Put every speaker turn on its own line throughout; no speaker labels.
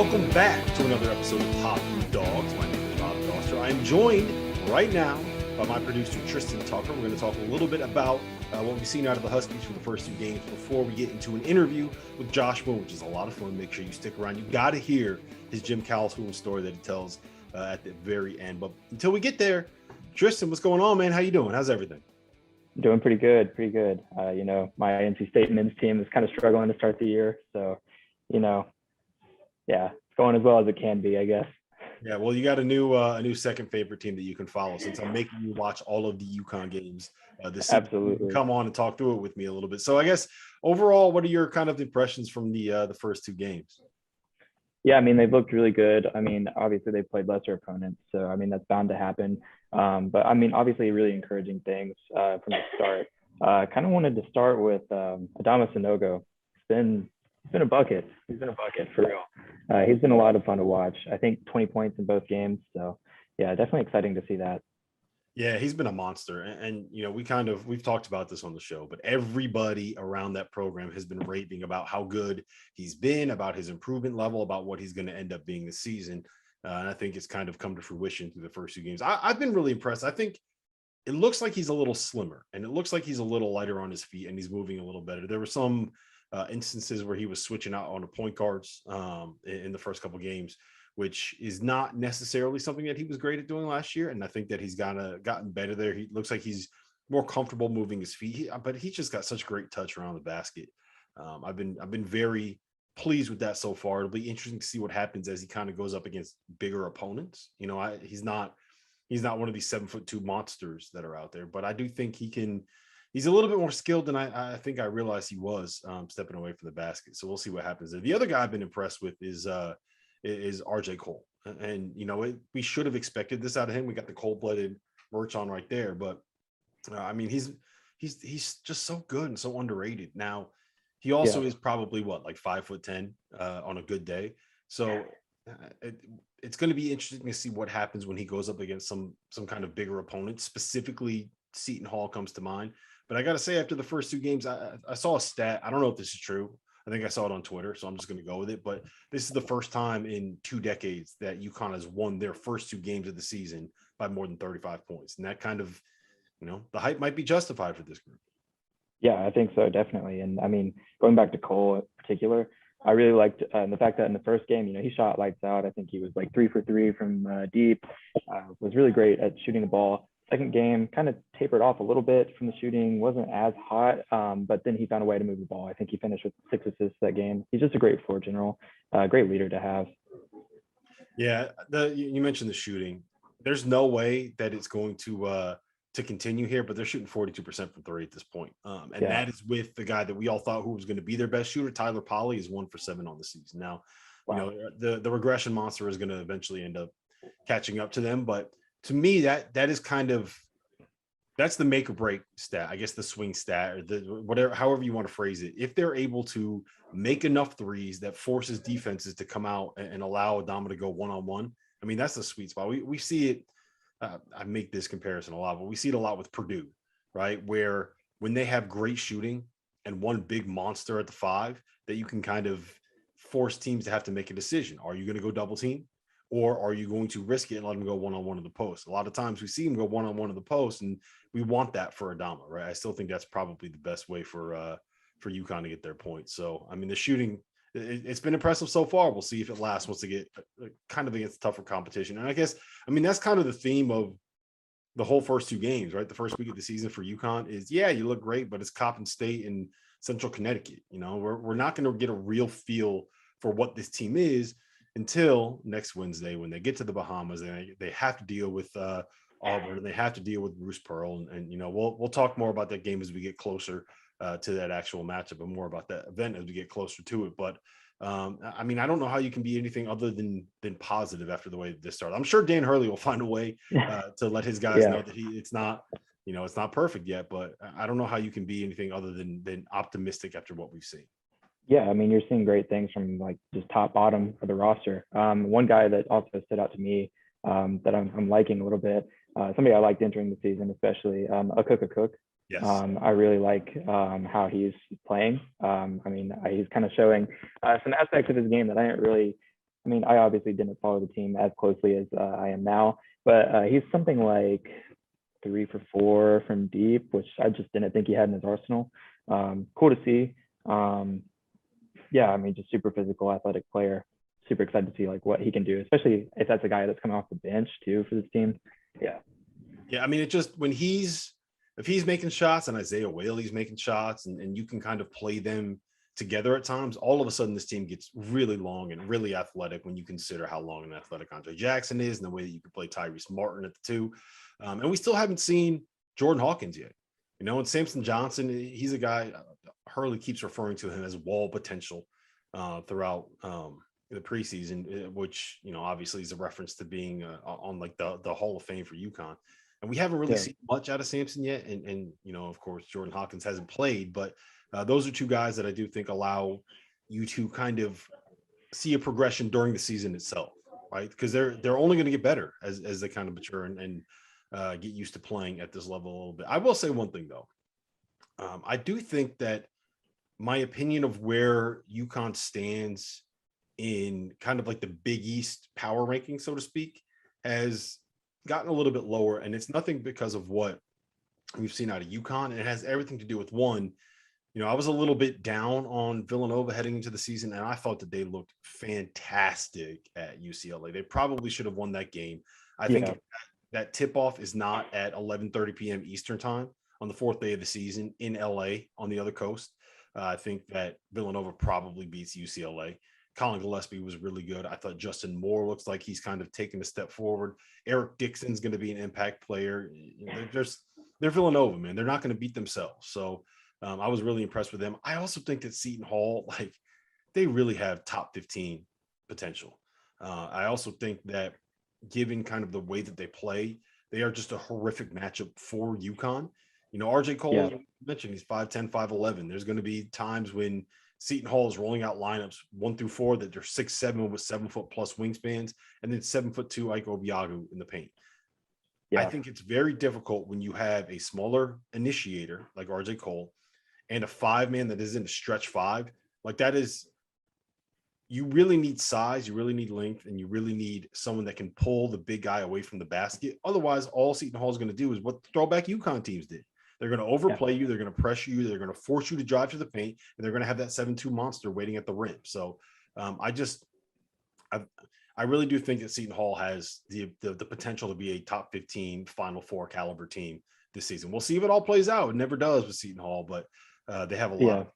welcome back to another episode of Top Dogs. My name is Rob Doster. I am joined right now by my producer, Tristan Tucker. We're going to talk a little bit about what we've seen out of the Huskies for the first two games before we get into an interview with Josh Boone, which is a lot of fun. Make sure you stick around. You got to hear his Jim Calhoun story that he tells at the very end. But until we get there, Tristan, what's going on, man? How you doing? How's everything?
Doing pretty good. My NC State men's team is kind of struggling to start the year. So, it's going as well as it can be, I guess.
Yeah, well, you got a new second favorite team that you can follow since I'm making you watch all of the UConn games this season.
Absolutely.
Come on and talk through it with me a little bit. So I guess overall, what are your kind of impressions from the first two games?
Yeah, they've looked really good. Obviously they played lesser opponents, so that's bound to happen. But obviously really encouraging things from the start. Kind of wanted to start with Adama Sanogo. He's been a bucket. He's been a bucket for real. He's been a lot of fun to watch. I think 20 points in both games. So yeah, definitely exciting to see that.
Yeah, he's been a monster. And we've talked about this on the show, but everybody around that program has been raving about how good he's been, about his improvement level, about what he's going to end up being this season. And I think it's kind of come to fruition through the first two games. I've been really impressed. I think it looks like he's a little slimmer and it looks like he's a little lighter on his feet and he's moving a little better. There were some instances where he was switching out on the point guards in the first couple games, which is not necessarily something that he was great at doing last year. And I think that he's gotten better there. He looks like he's more comfortable moving his feet, but he's just got such great touch around the basket. I've been very pleased with that so far. It'll be interesting to see what happens as he kind of goes up against bigger opponents. He's not one of these 7'2" monsters that are out there, but I do think he's a little bit more skilled than I think I realized he was stepping away from the basket. So we'll see what happens there. The other guy I've been impressed with is RJ Cole. And, we should have expected this out of him. We got the cold-blooded merch on right there, but he's just so good and so underrated. Now he also is probably like 5'10" on a good day. So it's going to be interesting to see what happens when he goes up against some kind of bigger opponent. Specifically, Seton Hall comes to mind. But I got to say, after the first two games, I saw a stat. I don't know if this is true. I think I saw it on Twitter, so I'm just going to go with it. But this is the first time in 2 decades that UConn has won their first 2 games of the season by more than 35 points. And that kind of, the hype might be justified for this group.
Yeah, I think so, definitely. And going back to Cole in particular, I really liked the fact that in the first game, he shot lights out. I think he was like 3 for 3 from deep, was really great at shooting the ball. Second game kind of tapered off a little bit from the shooting, wasn't as hot, but then he found a way to move the ball. I think he finished with 6 assists that game. He's just a great floor general, great leader to have.
Yeah, you mentioned the shooting. There's no way that it's going to continue here, but they're shooting 42% from 3 at this point. That is with the guy that we all thought who was going to be their best shooter. Tyler Polley is 1 for 7 on the season. Now, wow. The regression monster is going to eventually end up catching up to them, but to me, that is that's the make or break stat, I guess, the swing stat or however you want to phrase it. If they're able to make enough threes that forces defenses to come out and allow Adama to go one-on-one, that's the sweet spot. We see it. I make this comparison a lot, but we see it a lot with Purdue, right? Where when they have great shooting and one big monster at the 5, that you can kind of force teams to have to make a decision. Are you going to go double team? Or are you going to risk it and let him go one-on-one in the post? A lot of times we see him go one-on-one in the post, and we want that for Adama, right? I still think that's probably the best way for UConn to get their points. So, the shooting, it's been impressive so far. We'll see if it lasts once they get kind of against tougher competition. And I guess, that's kind of the theme of the whole first 2 games, right? The first week of the season for UConn is, you look great, but it's Coppin State and Central Connecticut. We're not going to get a real feel for what this team is until next Wednesday when they get to the Bahamas and they have to deal with Auburn and they have to deal with Bruce Pearl. And we'll talk more about that game as we get closer to that actual matchup and more about that event as we get closer to it. But I don't know how you can be anything other than positive after the way this started. I'm sure Dan Hurley will find a way to let his guys know that it's not perfect yet, but I don't know how you can be anything other than optimistic after what we've seen.
Yeah, you're seeing great things from like just top bottom of the roster. One guy that also stood out to me that I'm liking a little bit, somebody I liked entering the season, especially Cook.
Yes.
I really like how he's playing. He's kind of showing some aspects of his game that I didn't really I mean, I obviously didn't follow the team as closely as I am now, but he's something like 3 for 4 from deep, which I just didn't think he had in his arsenal. Cool to see. Yeah, I mean, just super physical, athletic player. Super excited to see like what he can do, especially if that's a guy that's coming off the bench too for this team. Yeah.
Yeah, I mean, it just when if he's making shots and Isaiah Whaley's making shots and you can kind of play them together at times, all of a sudden this team gets really long and really athletic when you consider how long and athletic Andre Jackson is and the way that you can play Tyrese Martin at the two. And we still haven't seen Jordan Hawkins yet. You know, and Samson Johnson, he's a guy, Hurley keeps referring to him as wall potential throughout the preseason, which, you know, obviously is a reference to being on like the Hall of Fame for UConn. And we haven't really seen much out of Samson yet. And, you know, of course, Jordan Hawkins hasn't played, but those are two guys that I do think allow you to kind of see a progression during the season itself, right? Because they're only going to get better as they kind of mature and get used to playing at this level a little bit. I will say one thing, though. I do think that my opinion of where UConn stands in kind of like the Big East power ranking, so to speak, has gotten a little bit lower. And it's nothing because of what we've seen out of UConn. And it has everything to do with one, you know, I was a little bit down on Villanova heading into the season, and I thought that they looked fantastic at UCLA. They probably should have won that game. I think that tip-off is not at 11:30 p.m. Eastern time on the fourth day of the season in LA on the other coast. I think that Villanova probably beats UCLA. Colin Gillespie was really good. I thought Justin Moore looks like he's kind of taken a step forward. Eric Dixon's going to be an impact player. They're Villanova, man. They're not going to beat themselves. So I was really impressed with them. I also think that Seton Hall, like, they really have top 15 potential. I also think that given kind of the way that they play, they are just a horrific matchup for UConn. You know, RJ Cole, as you mentioned, he's 5'10", 5'11". There's going to be times when Seton Hall is rolling out lineups 1 through 4 that they're 6'7" with 7-foot plus wingspans, and then 7'2" Ike Obiagu in the paint. I think it's very difficult when you have a smaller initiator like RJ Cole and a 5-man that isn't a stretch 5. Like, that is, you really need size, you really need length, and you really need someone that can pull the big guy away from the basket. Otherwise, all Seton Hall is going to do is what throwback UConn teams did. They're going to overplay you. They're going to pressure you. They're going to force you to drive to the paint, and they're going to have that 7-2 monster waiting at the rim. So I really do think that Seton Hall has the potential to be a top 15 Final Four caliber team this season. We'll see if it all plays out. It never does with Seton Hall, but they have a lot of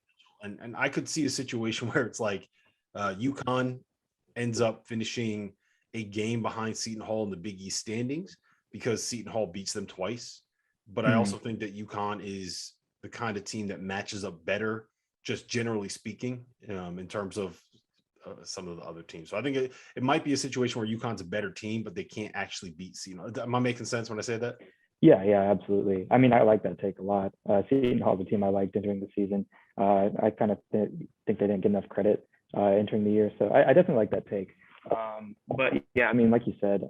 potential. And I could see a situation where it's like UConn ends up finishing a game behind Seton Hall in the Big East standings because Seton Hall beats them twice. But I also think that UConn is the kind of team that matches up better, just generally speaking, in terms of some of the other teams. So I think it might be a situation where UConn's a better team, but they can't actually beat Seton. Am I making sense when I say that?
Yeah, absolutely. I mean, I like that take a lot. Seton Hall's a team I liked entering the season. I kind of think they didn't get enough credit entering the year. So I definitely like that take. But yeah, I mean, like you said,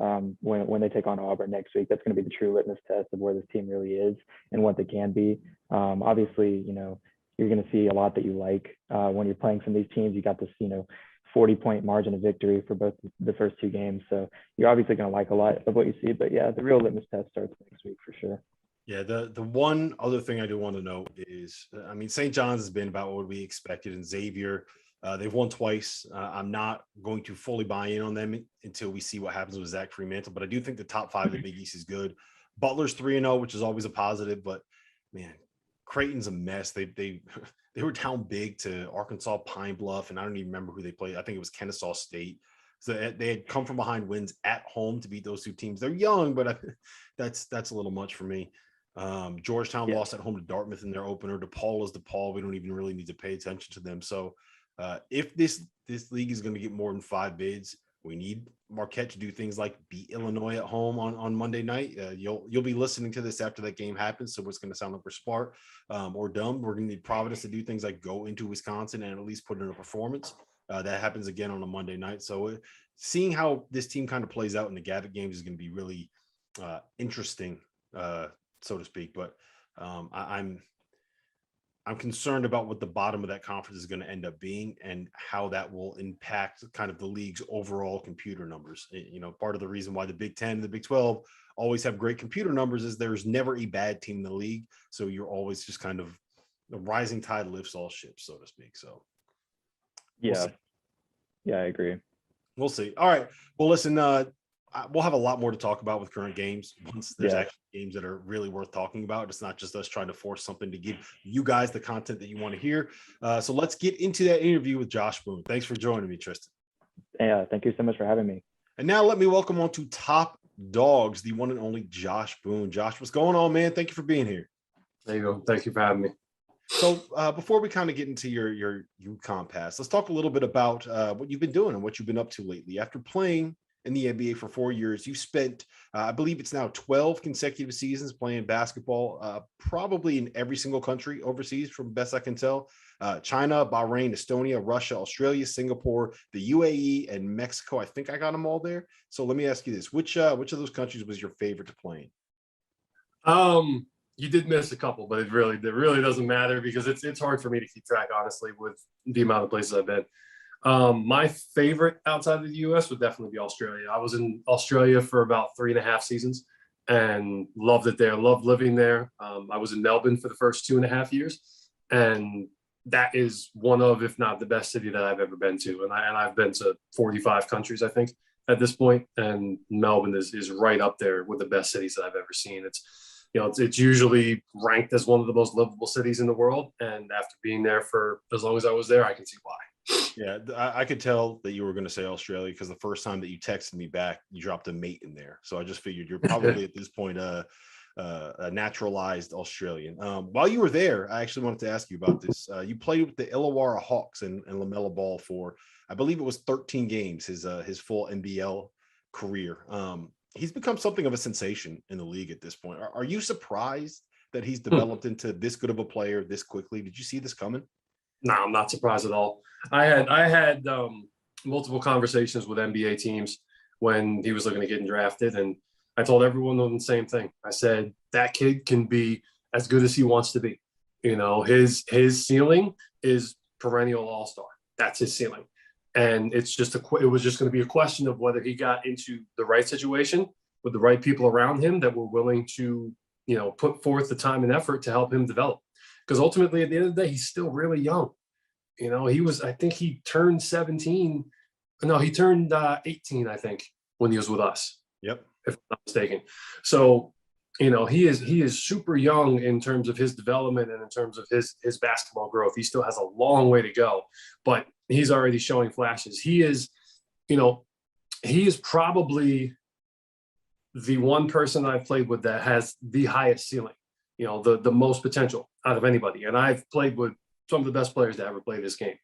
when they take on Auburn next week, that's going to be the true litmus test of where this team really is and what they can be. Obviously, you know, you're going to see a lot that you like when you're playing some of these teams. You got this, you know, 40-point margin of victory for both the first 2 games. So you're obviously going to like a lot of what you see. But yeah, the real litmus test starts next week for sure.
Yeah, the one other thing I do want to note is, I mean, St. John's has been about what we expected, and Xavier, they've won twice. I'm not going to fully buy in on them until we see what happens with Zach Fremantle, but I do think the top 5 of the Big East is good. Butler's 3-0, which is always a positive, but man, Creighton's a mess. They were down big to Arkansas Pine Bluff, and I don't even remember who they played. I think it was Kennesaw State. So they had come from behind wins at home to beat those 2 teams. They're young, but that's a little much for me. Georgetown lost at home to Dartmouth in their opener. DePaul is DePaul. We don't even really need to pay attention to them. So if this league is going to get more than 5 bids, we need Marquette to do things like beat Illinois at home on Monday night. You'll be listening to this after that game happens, so it's going to sound like we're smart or dumb. We're going to need Providence to do things like go into Wisconsin and at least put in a performance. That happens again on a Monday night. So seeing how this team kind of plays out in the Gavitt games is going to be really interesting, so to speak. But I I'm concerned about what the bottom of that conference is going to end up being and how that will impact kind of the league's overall computer numbers. You know, part of the reason why the Big 10 and the Big 12 always have great computer numbers is there's never a bad team in the league. So you're always just kind of the rising tide lifts all ships, so to speak. So
yeah, I agree.
We'll see. All right. Well, listen, we'll have a lot more to talk about with current games once there's actually games that are really worth talking about. It's not just us trying to force something to give you guys the content that you want to hear. So let's get into that interview with Josh Boone. Thanks for joining me, Tristan.
Yeah, thank you so much for having me.
And now let me welcome on to Top Dogs, the one and only Josh Boone. Josh, what's going on, man? Thank you for being here.
There you go. Thank you for having me.
So before we kind of get into your UConn pass, let's talk a little bit about what you've been doing and what you've been up to lately. After playing in the NBA for 4 years, you spent, I believe it's now 12 consecutive seasons playing basketball, probably in every single country overseas, from best I can tell. China, Bahrain, Estonia, Russia, Australia, Singapore, the UAE, and Mexico. I think I got them all there. So let me ask you this: which of those countries was your favorite to play in?
You did miss a couple, but it really doesn't matter because it's hard for me to keep track, honestly, with the amount of places I've been. My favorite outside of the U.S. would definitely be Australia. I was in Australia for about 3.5 seasons and loved it there. Loved living there. I was in Melbourne for the first 2.5 years, and that is one of, if not the best city that I've ever been to. And I've been to 45 countries, I think, at this point, and Melbourne is right up there with the best cities that I've ever seen. It's usually ranked as one of the most livable cities in the world. And after being there for as long as I was there, I can see why.
Yeah, I could tell that you were going to say Australia because the first time that you texted me back, you dropped a mate in there. So I just figured you're probably at this point a naturalized Australian. While you were there, I actually wanted to ask you about this. You played with the Illawarra Hawks and LaMelo Ball for, I believe it was 13 games, his full NBL career. He's become something of a sensation in the league at this point. Are you surprised that he's developed into this good of a player this quickly? Did you see this coming?
No, I'm not surprised at all. I had multiple conversations with NBA teams when he was looking at getting drafted, and I told everyone the same thing. I said, that kid can be as good as he wants to be. You know, his ceiling is perennial all-star. That's his ceiling. And it was just going to be a question of whether he got into the right situation with the right people around him that were willing to, put forth the time and effort to help him develop. Because ultimately, at the end of the day, he's still really young. I think he turned 17. No, he turned 18, I think, when he was with us.
Yep.
If I'm not mistaken. So, he is super young in terms of his development and in terms of his basketball growth. He still has a long way to go, but he's already showing flashes. He is probably the one person I've played with that has the highest ceiling, the most potential out of anybody. And I've played with some of the best players to ever play this game.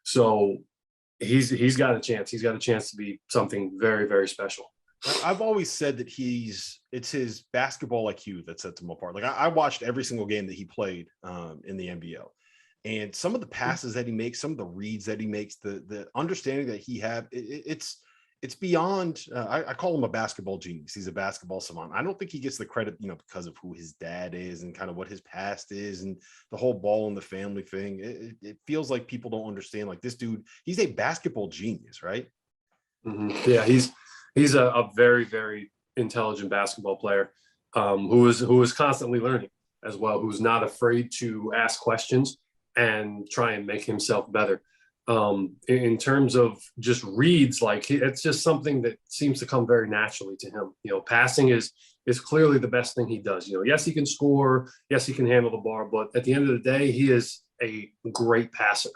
So he's got a chance. He's got a chance to be something very, very special.
I've always said that it's his basketball IQ that sets him apart. Like I watched every single game that he played in the NBL, and some of the passes that he makes, some of the reads that he makes, the understanding that he have, it's beyond. I call him a basketball genius. He's a basketball savant. I don't think he gets the credit, because of who his dad is and kind of what his past is and the whole ball in the family thing. It feels like people don't understand. Like this dude, he's a basketball genius, right?
Mm-hmm. Yeah, he's a very, very intelligent basketball player who is constantly learning as well, who's not afraid to ask questions and try and make himself better. In terms of just reads, it's just something that seems to come very naturally to him. Passing is clearly the best thing he does. Yes, he can score. Yes, he can handle the ball. But at the end of the day, he is a great passer.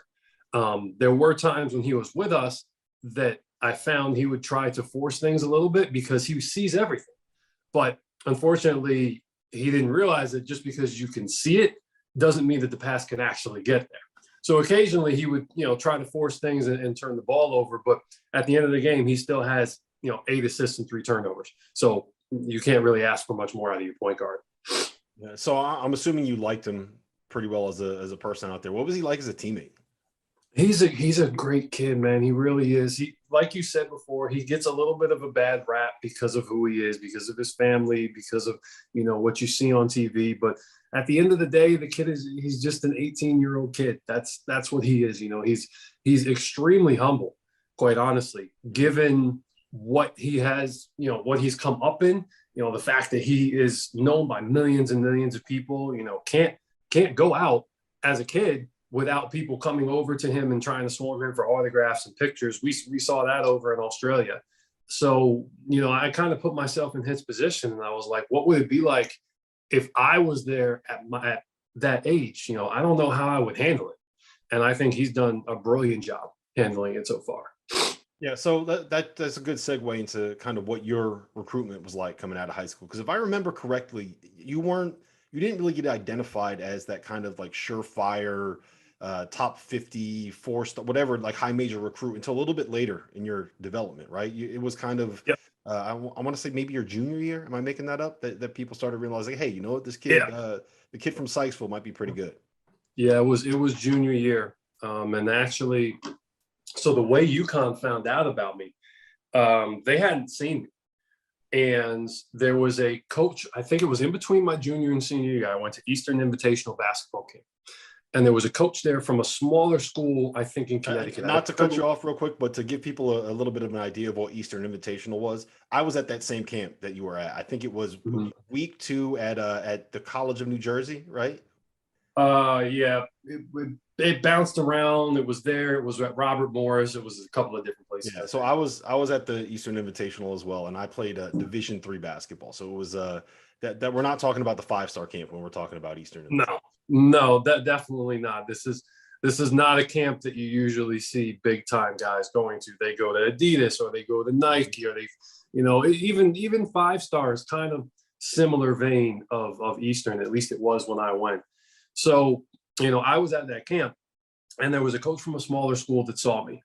There were times when he was with us that I found he would try to force things a little bit because he sees everything. But unfortunately, he didn't realize that just because you can see it doesn't mean that the pass can actually get there. So occasionally he would, try to force things and turn the ball over. But at the end of the game, he still has, 8 assists and 3 turnovers. So you can't really ask for much more out of your point guard.
Yeah, so I'm assuming you liked him pretty well as a person out there. What was he like as a teammate?
He's a great kid, man. He really is. He, like you said before, he gets a little bit of a bad rap because of who he is, because of his family, because of, what you see on TV. But at the end of the day, the kid he's just an 18-year-old kid. That's what he is. He's extremely humble, quite honestly, given what he has, what he's come up in, the fact that he is known by millions and millions of people, can't go out as a kid without people coming over to him and trying to swarm him for autographs and pictures. We saw that over in Australia. So, I kind of put myself in his position, and I was like, what would it be like if I was there at that age? I don't know how I would handle it. And I think he's done a brilliant job handling it so far.
Yeah, so that's a good segue into kind of what your recruitment was like coming out of high school. Because if I remember correctly, you didn't really get identified as that kind of like surefire top 50, 4-star, whatever, like high major recruit until a little bit later in your development, right? It was kind of,
yep.
I want to say maybe your junior year. Am I making that up? That people started realizing, hey, you know what, this kid, the kid from Sykesville might be pretty good.
Yeah, it was junior year. And actually, so the way UConn found out about me, they hadn't seen me. And there was a coach, I think it was in between my junior and senior year. I went to Eastern Invitational basketball camp. And there was a coach there from a smaller school, I think in Connecticut.
Not to cut you off real quick, but to give people a little bit of an idea of what Eastern Invitational was, I was at that same camp that you were at. I think it was week 2 at the College of New Jersey, right?
Yeah, it bounced around. It was there. It was at Robert Morris. It was a couple of different places.
Yeah, so I was at the Eastern Invitational as well, and I played Division III basketball. So it was that we're not talking about the 5-star camp when we're talking about Eastern Invitational.
No, that definitely not. This is not a camp that you usually see big time guys going to. They go to Adidas or they go to Nike or they, even 5-stars, kind of similar vein of Eastern. At least it was when I went. So, I was at that camp, and there was a coach from a smaller school that saw me,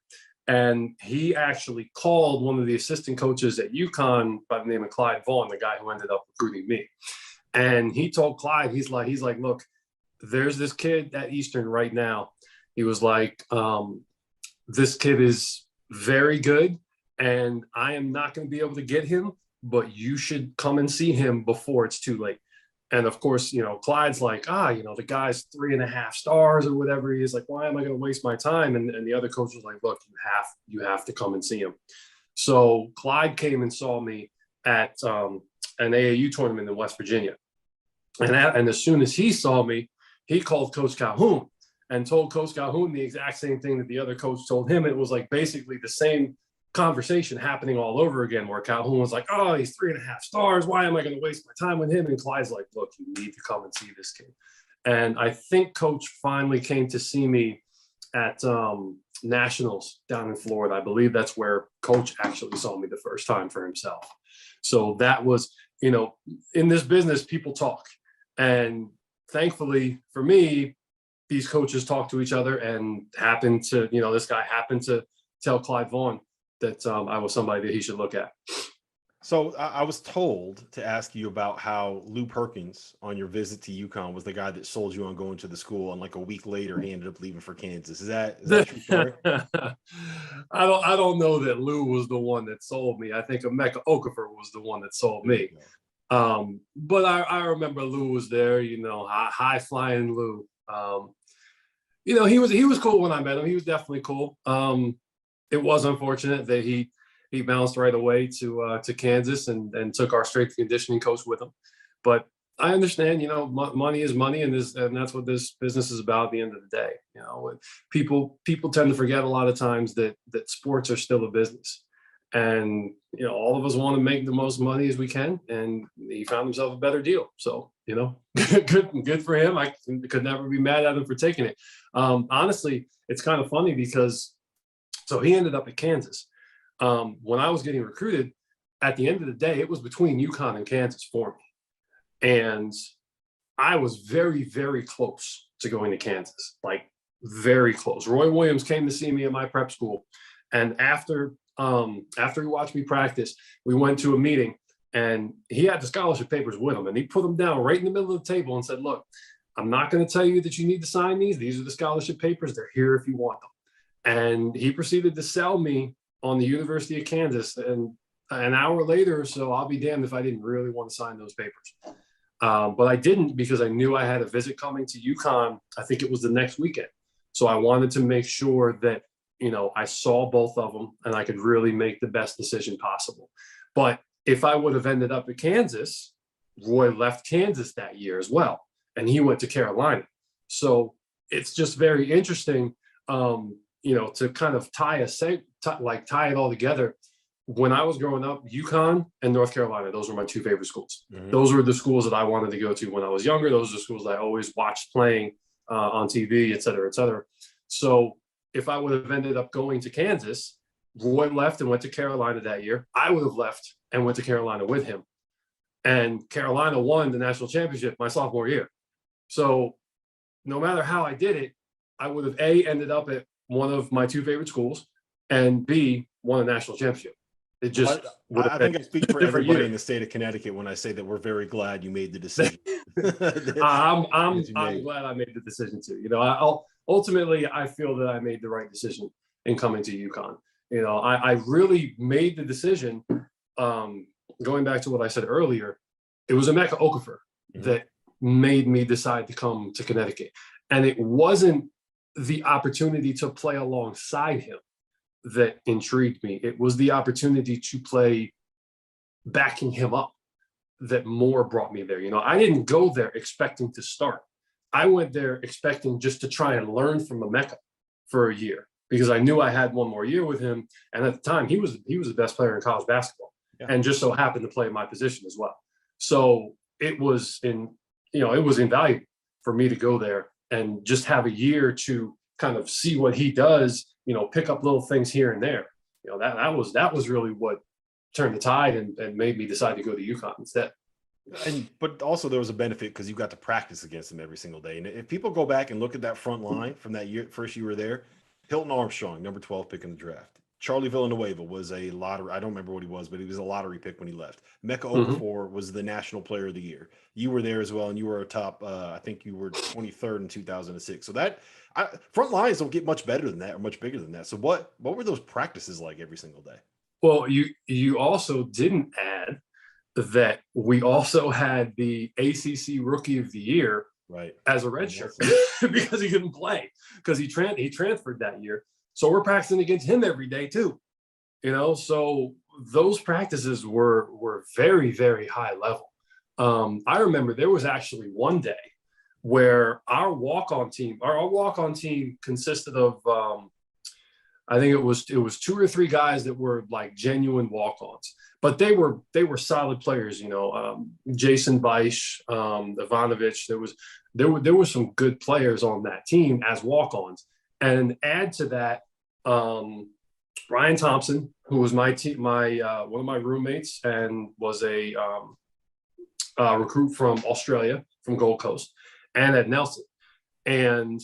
and he actually called one of the assistant coaches at UConn by the name of Clyde Vaughn, the guy who ended up recruiting me. And he told Clyde, he's like, look, there's this kid at Eastern right now. He was like, this kid is very good, and I am not going to be able to get him, but you should come and see him before it's too late. And of course, Clyde's like, the guy's 3.5 stars or whatever he is. Like, why am I going to waste my time? And the other coach was like, look, you have to come and see him. So Clyde came and saw me at an AAU tournament in West Virginia. And as soon as he saw me, he called Coach Calhoun and told Coach Calhoun the exact same thing that the other coach told him. It was like basically the same conversation happening all over again, where Calhoun was like, oh, he's 3.5 stars. Why am I going to waste my time with him? And Clyde's like, look, you need to come and see this kid. And I think Coach finally came to see me at Nationals down in Florida. I believe that's where Coach actually saw me the first time for himself. So that was, in this business, people talk. And thankfully for me, these coaches talk to each other and happened to, this guy happened to tell Clyde Vaughn that I was somebody that he should look at.
So I was told to ask you about how Lou Perkins on your visit to UConn was the guy that sold you on going to the school, and like a week later he ended up leaving for Kansas. Is that true story?
I don't know that Lou was the one that sold me. I think Emeka Okafor was the one that sold me. But I remember Lou was there, high flying Lou. He was cool when I met him. He was definitely cool. It was unfortunate that he bounced right away to Kansas and took our strength and conditioning coach with him. But I understand, money is money, and that's what this business is about at the end of the day. People tend to forget a lot of times that sports are still a business. And, all of us want to make the most money as we can, and he found himself a better deal. So, good for him. I could never be mad at him for taking it. Honestly, it's kind of funny because so he ended up at Kansas. When I was getting recruited, at the end of the day, it was between UConn and Kansas for me. And I was very, very close to going to Kansas, like very close. Roy Williams came to see me at my prep school. And after he watched me practice, we went to a meeting, and he had the scholarship papers with him, and he put them down right in the middle of the table and said, look, I'm not going to tell you that you need to sign these. These are the scholarship papers. They're here if you want them. And he proceeded to sell me on the University of Kansas. And an hour later or so, I'll be damned if I didn't really want to sign those papers. But I didn't because I knew I had a visit coming to UConn. I think it was the next weekend. So I wanted to make sure that, I saw both of them and I could really make the best decision possible. But if I would have ended up at Kansas, Roy left Kansas that year as well, and he went to Carolina. So it's just very interesting, to kind of tie it all together. When I was growing up, UConn and North Carolina, those were my two favorite schools. Mm-hmm. Those were the schools that I wanted to go to when I was younger. Those are the schools that I always watched playing on TV, et cetera, et cetera. So if I would have ended up going to Kansas, Roy left and went to Carolina that year. I would have left and went to Carolina with him. And Carolina won the national championship my sophomore year. So no matter how I did it, I would have A, ended up at one of my two favorite schools, and B, won a national championship. It just
I think I speak for everybody in the state of Connecticut when I say that we're very glad you made the decision.
I'm glad I made the decision too. Ultimately, I feel that I made the right decision in coming to UConn. I really made the decision. Going back to what I said earlier, it was Emeka Okafor that made me decide to come to Connecticut, and it wasn't the opportunity to play alongside him that intrigued me. It was the opportunity to play backing him up that more brought me there. I didn't go there expecting to start. I went there expecting just to try and learn from Emeka for a year because I knew I had one more year with him. And at the time, he was the best player in college basketball, and just so happened to play my position as well. So it was invaluable for me to go there and just have a year to kind of see what he does, pick up little things here and there. That was really what turned the tide and made me decide to go to UConn instead.
But also there was a benefit because you got to practice against them every single day. And if people go back and look at that front line from that year, first you were there, Hilton Armstrong, number 12 pick in the draft. Charlie Villanueva was a lottery. I don't remember what he was, but he was a lottery pick when he left. Emeka Okafor was the National Player of the Year. You were there as well, and you were a top. I think you were 23rd in 2006. So that front lines don't get much better than that or much bigger than that. So what were those practices like every single day?
Well, you also didn't add that we also had the ACC Rookie of the Year as a redshirt because he couldn't play because he transferred that year. So we're practicing against him every day too, so those practices were very, very high level. I remember there was actually one day where our walk-on team consisted of, I think it was 2 or 3 guys that were like genuine walk-ons, but they were solid players, Jason Beisch, Ivanovic, there were some good players on that team as walk-ons. And add to that, Ryan Thompson, who was one of my roommates and was a recruit from Australia, from Gold Coast, and Ed Nelson. And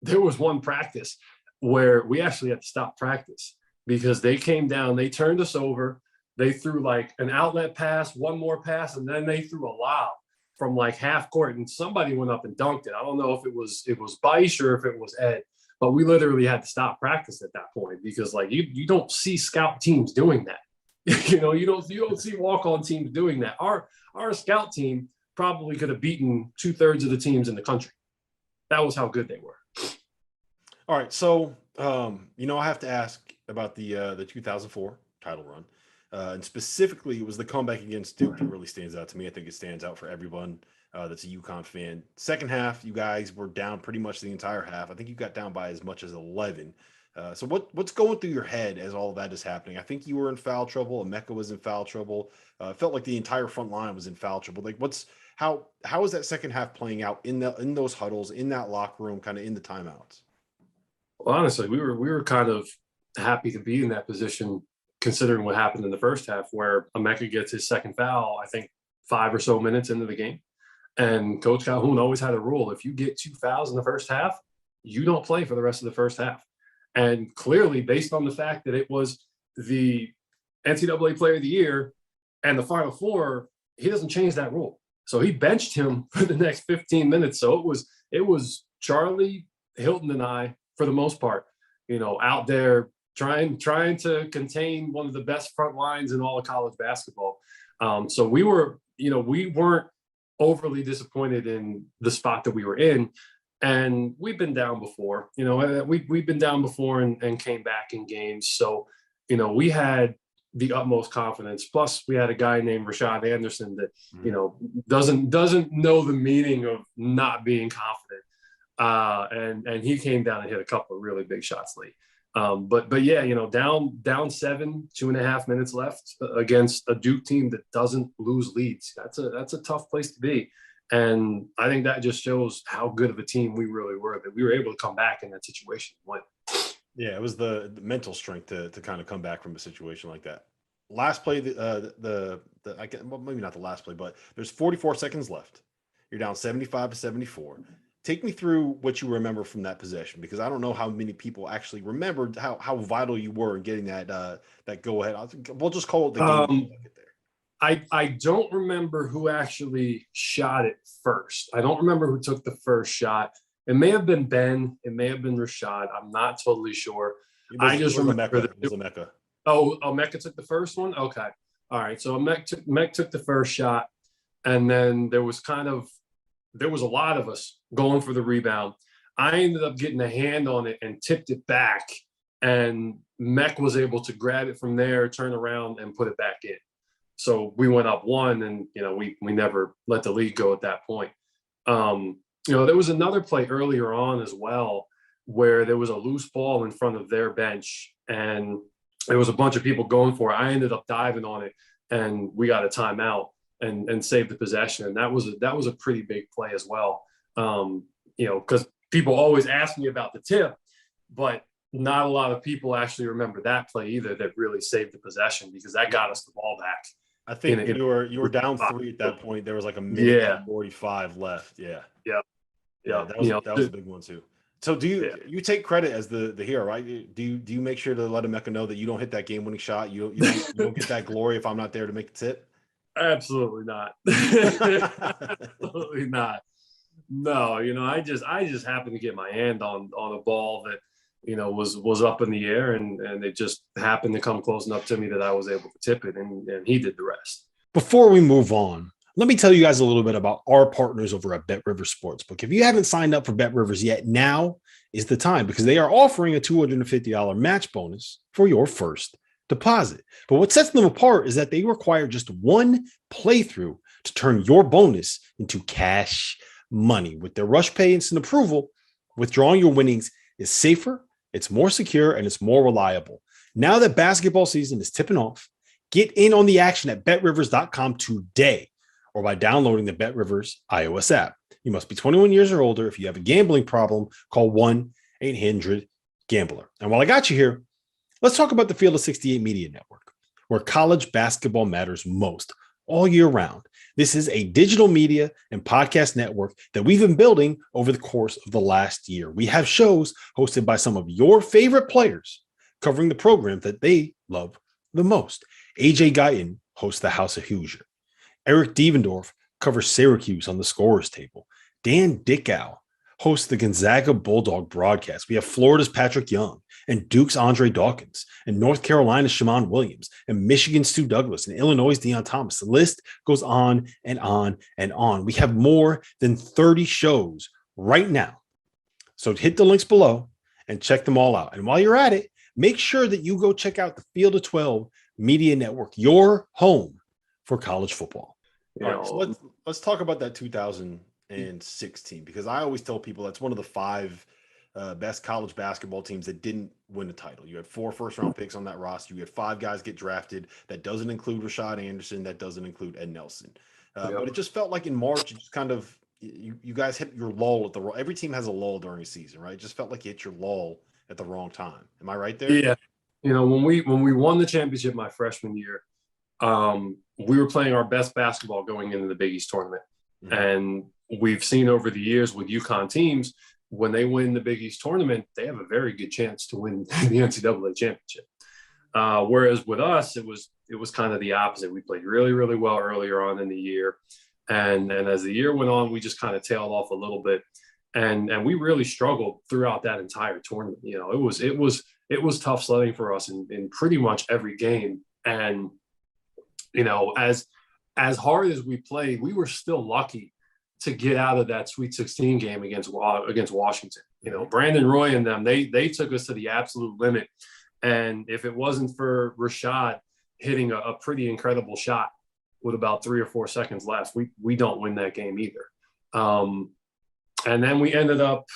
there was one practice where we actually had to stop practice because they came down, they turned us over, they threw like an outlet pass, one more pass, and then they threw a lob from like half court, and somebody went up and dunked it. I don't know if it was Beisch or if it was Ed. But we literally had to stop practice at that point because, like, you don't see scout teams doing that. You don't see walk-on teams doing that. Our scout team probably could have beaten 2/3 of the teams in the country. That was how good they were.
All right, so I have to ask about the 2004 title run, and specifically, it was the comeback against Duke that really stands out to me. I think it stands out for everyone that's a UConn fan. Second half, you guys were down pretty much the entire half. I think you got down by as much as 11. So what's going through your head as all of that is happening? I think you were in foul trouble. Emeka was in foul trouble. It felt like the entire front line was in foul trouble. Like how is that second half playing out in those huddles, in that locker room, kind of in the timeouts?
Well, honestly, we were kind of happy to be in that position considering what happened in the first half where Emeka gets his second foul, I think 5 or so minutes into the game. And Coach Calhoun always had a rule. If you get 2 fouls in the first half, you don't play for the rest of the first half. And clearly, based on the fact that it was the NCAA Player of the Year and the Final Four, he doesn't change that rule. So he benched him for the next 15 minutes. So it was Charlie, Hilton, and I, for the most part, out there trying to contain one of the best front lines in all of college basketball. So we weren't overly disappointed in the spot that we were in. And we've been down before, we've been down before and came back in games. So, we had the utmost confidence. Plus, we had a guy named Rashad Anderson that, doesn't know the meaning of not being confident. And he came down and hit a couple of really big shots late. But yeah, down 7, 2.5 minutes left against a Duke team that doesn't lose leads. That's a tough place to be. And I think that just shows how good of a team we really were, that we were able to come back in that situation and win.
Yeah, it was the mental strength to kind of come back from a situation like that. Last play, maybe not the last play, but there's 44 seconds left. You're down 75-74. Take me through what you remember from that possession, because I don't know how many people actually remembered how vital you were in getting that go ahead. We'll just call it the game.
I don't remember who actually shot it first. I don't remember who took the first shot. It may have been Ben. It may have been Rashad. I'm not totally sure. I just remember
it was Mecca.
Oh, Mecca took the first one? Okay. All right. So Mecca took the first shot, and then there was a lot of us going for the rebound. I ended up getting a hand on it and tipped it back, and Mech was able to grab it from there, turn around, and put it back in. So we went up 1, and we never let the lead go at that point. There was another play earlier on as well where there was a loose ball in front of their bench, and there was a bunch of people going for it. I ended up diving on it, and we got a timeout and saved the possession. And that was a pretty big play as well. Because people always ask me about the tip, but not a lot of people actually remember that play either that really saved the possession, because that got us the ball back.
I think you were down 3 at that point. There was like a minute and 45 left. Yeah. That was a big one too. So do you take credit as the hero, right? Do you make sure to let Emeka know that you don't hit that game winning shot? You don't get that glory if I'm not there to make the tip?
Absolutely not. Absolutely not. No, I just happened to get my hand on a ball that was up in the air, and it just happened to come close enough to me that I was able to tip it, and he did the rest.
Before we move on, let me tell you guys a little bit about our partners over at BetRivers Sportsbook. If you haven't signed up for BetRivers yet, now is the time, because they are offering a $250 match bonus for your first deposit. But what sets them apart is that they require just one playthrough to turn your bonus into cash money. With their Rush Pay Instant Approval, withdrawing your winnings is safer, it's more secure, and it's more reliable. Now that basketball season is tipping off, get in on the action at betrivers.com today, or by downloading the BetRivers iOS app. You must be 21 years or older. If you have a gambling problem, call 1-800-GAMBLER. And while I got you here, let's talk about the Field of 68 Media Network, where college basketball matters most all year round. This is a digital media and podcast network that we've been building over the course of the last year. We have shows hosted by some of your favorite players covering the program that they love the most. AJ Guyton hosts the House of Hoosier. Eric Devendorf covers Syracuse on the Scorer's Table. Dan Dickow hosts the Gonzaga Bulldog broadcast. We have Florida's Patrick Young and Duke's Andre Dawkins and North Carolina's Shammond Williams and Michigan's Stu Douglas and Illinois' Deion Thomas. The list goes on and on and on. We have more than 30 shows right now. So hit the links below and check them all out. And while you're at it, make sure that you go check out the Field of 12 Media Network, your home for college football. All right, so let's talk about that 2016, because I always tell people that's one of the 5 best college basketball teams that didn't win a title. You had 4 first-round picks on that roster. You had 5 guys get drafted. That doesn't include Rashad Anderson. That doesn't include Ed Nelson. But it just felt like in March, it just kind of you guys hit your lull at every team has a lull during a season, right? It just felt like you hit your lull at the wrong time. Am I right there?
Yeah. When we won the championship my freshman year, we were playing our best basketball going into the Big East tournament. Mm-hmm. And we've seen over the years with UConn teams, when they win the Big East tournament, they have a very good chance to win the NCAA championship. Whereas with us, it was kind of the opposite. We played really, really well earlier on in the year. And as the year went on, we just kind of tailed off a little bit. And we really struggled throughout that entire tournament. It was tough sledding for us in pretty much every game. And, as hard as we played, we were still lucky to get out of that Sweet 16 game against Washington. You know, Brandon Roy and them, they took us to the absolute limit. And if it wasn't for Rashad hitting a pretty incredible shot with about 3 or 4 seconds left, we don't win that game either. And then we ended up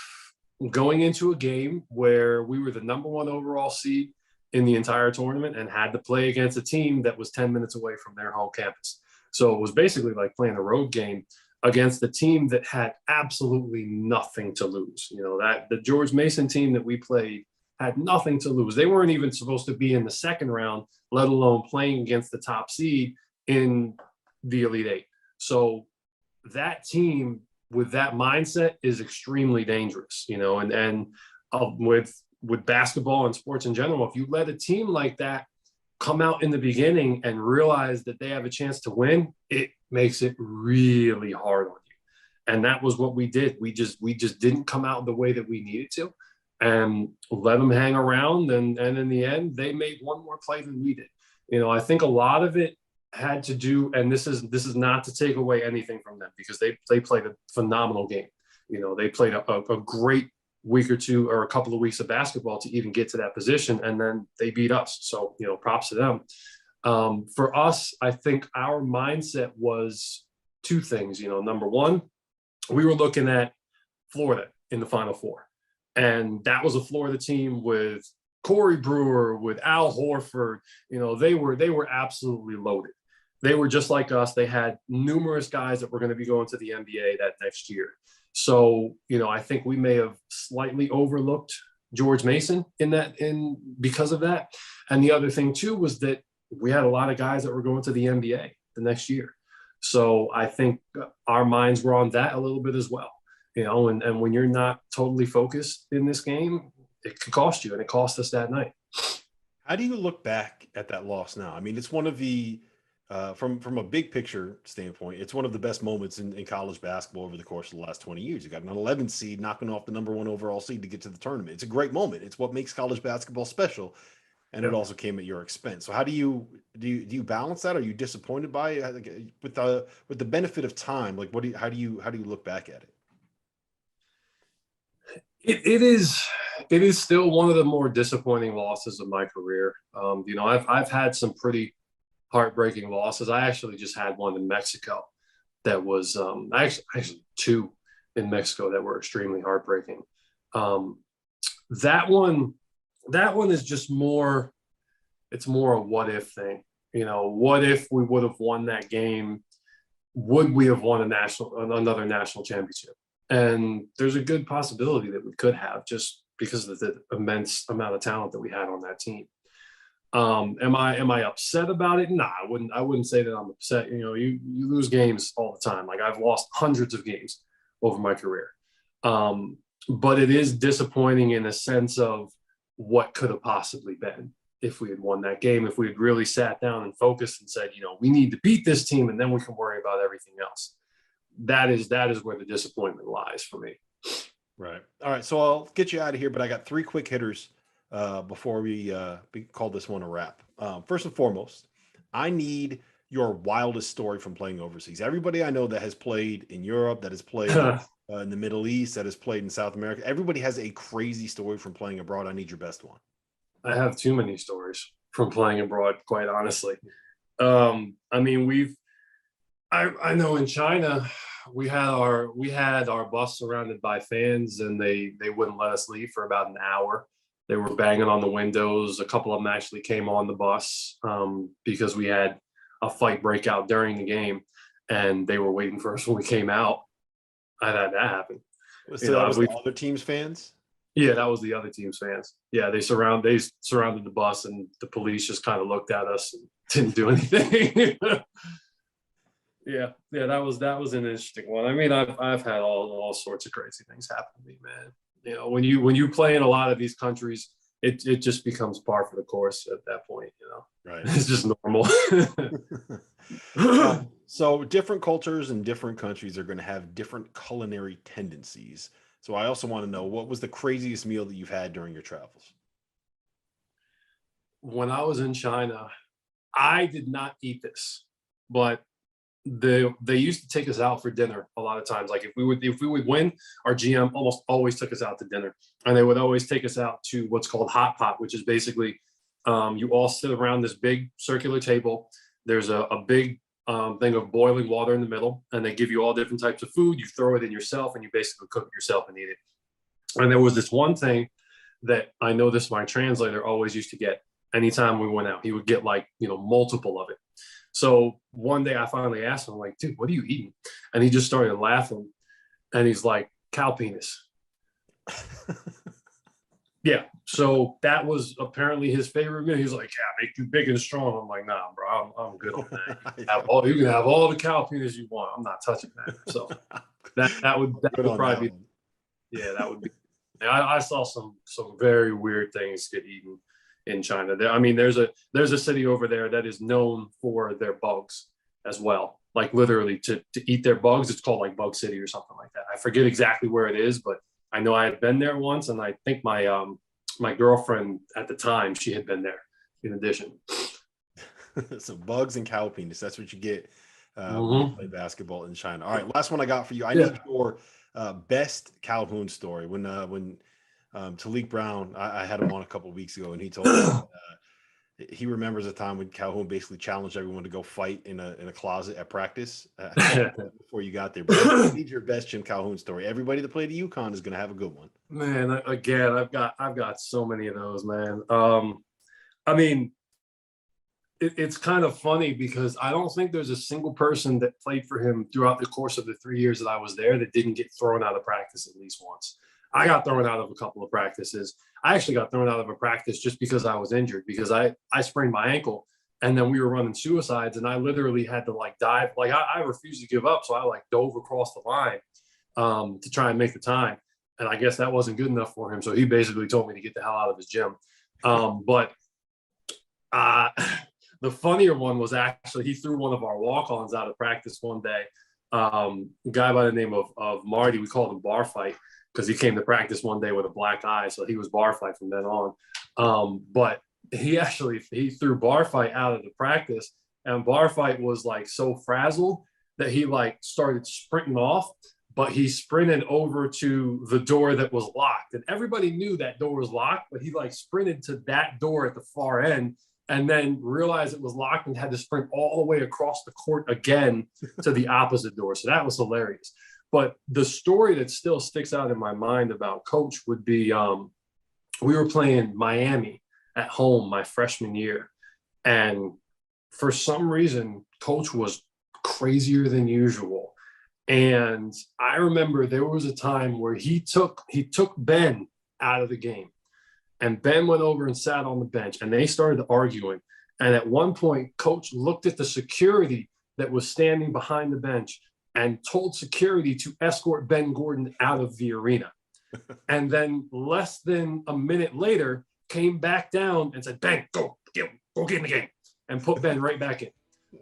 going into a game where we were the #1 overall seed in the entire tournament and had to play against a team that was 10 minutes away from their home campus. So it was basically like playing a road game against a team that had absolutely nothing to lose. You know, that the George Mason team that we played had nothing to lose. They weren't even supposed to be in the second round, let alone playing against the top seed in the Elite Eight. So that team with that mindset is extremely dangerous, you know, and with basketball and sports in general, if you let a team like that come out in the beginning and realize that they have a chance to win, it makes it really hard on you. And that was what we did. We just didn't come out the way that we needed to and let them hang around. And in the end, they made one more play than we did. You know, I think a lot of it had to do, and this is not to take away anything from them, because they played a phenomenal game. You know, they played a great week or two or a couple of weeks of basketball to even get to that position, and then they beat us. So, you know, props to them. For us, I think our mindset was two things. You know, number one, we were looking at Florida in the Final Four, and that was a Florida team with Corey Brewer, with Al Horford. You know, they were absolutely loaded. They were just like us. They had numerous guys that were going to be going to the NBA that next year. So, you know, I think we may have slightly overlooked George Mason because of that. And the other thing too was that we had a lot of guys that were going to the NBA the next year. So I think our minds were on that a little bit as well. You know, and when you're not totally focused in this game, it can cost you, and it cost us that night.
How do you look back at that loss now? I mean, it's one of the from a big picture standpoint, it's one of the best moments in college basketball over the course of the last 20 years. You got an 11 seed knocking off the #1 overall seed to get to the tournament. It's a great moment. It's what makes college basketball special, and it also came at your expense. So how do you balance that? Are you disappointed by it with the benefit of time? Like, how do you look back at it?
It is still one of the more disappointing losses of my career. You know, I've had some pretty heartbreaking losses. I actually just had one in Mexico that was actually two in Mexico that were extremely heartbreaking. That one is just more, it's more a what if thing. You know, what if we would have won that game? Would we have won another national championship? And there's a good possibility that we could have, just because of the immense amount of talent that we had on that team. Am I upset about it? Nah, I wouldn't say that I'm upset. You know, you lose games all the time. Like, I've lost hundreds of games over my career. But it is disappointing in a sense of what could have possibly been if we had won that game, if we had really sat down and focused and said, you know, we need to beat this team and then we can worry about everything else. That is where the disappointment lies for me.
Right. All right. So I'll get you out of here, but I got 3 quick hitters before we call this one a wrap. First and foremost, I need your wildest story from playing overseas. Everybody I know that has played in Europe, that has played in the Middle East, that has played in South America, everybody has a crazy story from playing abroad. I need your best one.
I have too many stories from playing abroad, quite honestly. I mean, I know in China, we had our bus surrounded by fans, and they wouldn't let us leave for about an hour. They were banging on the windows. A couple of them actually came on the bus because we had a fight break out during the game, and they were waiting for us when we came out. I had that happen.
So that was the other team's fans?
Yeah, that was the other team's fans. Yeah, they surrounded the bus, and the police just kind of looked at us and didn't do anything. Yeah, that was an interesting one. I mean, I've had all sorts of crazy things happen to me, man. You know, when you play in a lot of these countries, it just becomes par for the course at that point. You know,
right?
It's just normal.
So different cultures and different countries are going to have different culinary tendencies. So I also want to know, what was the craziest meal that you've had during your travels?
When I was in China, I did not eat this, but they used to take us out for dinner a lot of times. Like if we would win, our GM almost always took us out to dinner, and they would always take us out to what's called hot pot, which is basically you all sit around this big circular table. There's a big thing of boiling water in the middle, and they give you all different types of food. You throw it in yourself, and you basically cook it yourself and eat it. And there was this one thing that I noticed my translator always used to get anytime we went out. He would get like, multiple of it. So one day I finally asked him, like, dude, what are you eating? And he just started laughing. And he's like, cow penis. Yeah. So that was apparently his favorite meal. He was like, yeah, make you big and strong. I'm like, nah, bro, I'm good on that. You can have all the cow penis you want. I'm not touching that. So that would probably be, yeah, that would be. I saw some very weird things get eaten in China. I mean, there's a city over there that is known for their bugs as well. Like literally to eat their bugs. It's called like Bug City or something like that. I forget exactly where it is, but I know I had been there once, and I think my my girlfriend at the time, she had been there in addition.
So bugs and cow penis. That's what you get when you play basketball in China. All right, last one I got for you. I need your best Calhoun story. When Talik Brown, I had him on a couple of weeks ago, and he told me he remembers a time when Calhoun basically challenged everyone to go fight in a closet at practice before you got there. But I need your best Jim Calhoun story. Everybody that played at UConn is going to have a good one.
Man, again, I've got so many of those, man. I mean, it's kind of funny because I don't think there's a single person that played for him throughout the course of the 3 years that I was there that didn't get thrown out of practice at least once. I got thrown out of a couple of practices. I actually got thrown out of a practice just because I was injured, because I sprained my ankle, and then we were running suicides, and I literally had to like dive. Like I refused to give up. So I like dove across the line to try and make the time. And I guess that wasn't good enough for him. So he basically told me to get the hell out of his gym. But the funnier one was actually he threw one of our walk-ons out of practice one day. A guy by the name of Marty, we called him Bar Fight, because he came to practice one day with a black eye. So he was Bar Fight from then on. But he threw Bar Fight out of the practice, and Bar Fight was like so frazzled that he like started sprinting off, but he sprinted over to the door that was locked. And everybody knew that door was locked, but he like sprinted to that door at the far end, and then realized it was locked and had to sprint all the way across the court again to the opposite door. So that was hilarious. But the story that still sticks out in my mind about Coach would be we were playing Miami at home my freshman year. And for some reason, Coach was crazier than usual. And I remember there was a time where he took Ben out of the game. And Ben went over and sat on the bench, and they started arguing. And at one point, Coach looked at the security that was standing behind the bench and told security to escort Ben Gordon out of the arena. And then less than a minute later, came back down and said, Ben, go get in the game, and put Ben right back in.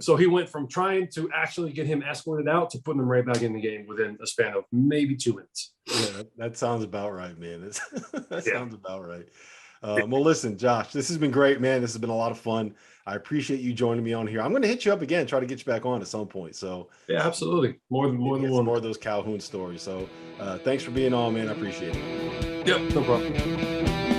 So he went from trying to actually get him escorted out to putting him right back in the game within a span of maybe 2 minutes.
Yeah, that sounds about right, man. Sounds about right. Well, listen, Josh, this has been great, man. This has been a lot of fun. I appreciate you joining me on here. I'm going to hit you up again, try to get you back on at some point. So
yeah, absolutely. More than one.
More of those Calhoun stories. So thanks for being on, man. I appreciate it.
Yep, no problem.